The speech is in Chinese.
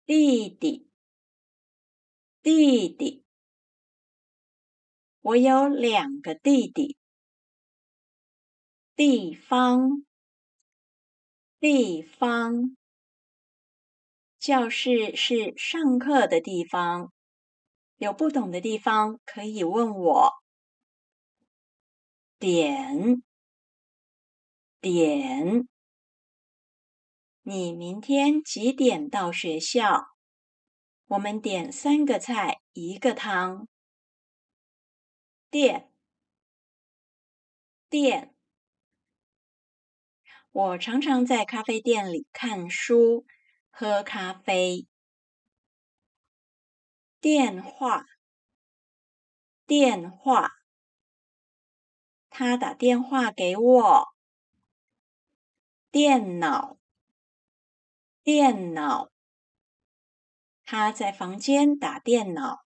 弟弟，弟弟，我有2个弟弟。地方，地方，教室是上课的地方，有不懂的地方可以问我。点，点，你明天几点到学校？我们点3个菜，1个汤。店，店，我常常在咖啡店里看书、喝咖啡。电话，电话，他打电话给我。电脑，电脑，他在房间打电脑。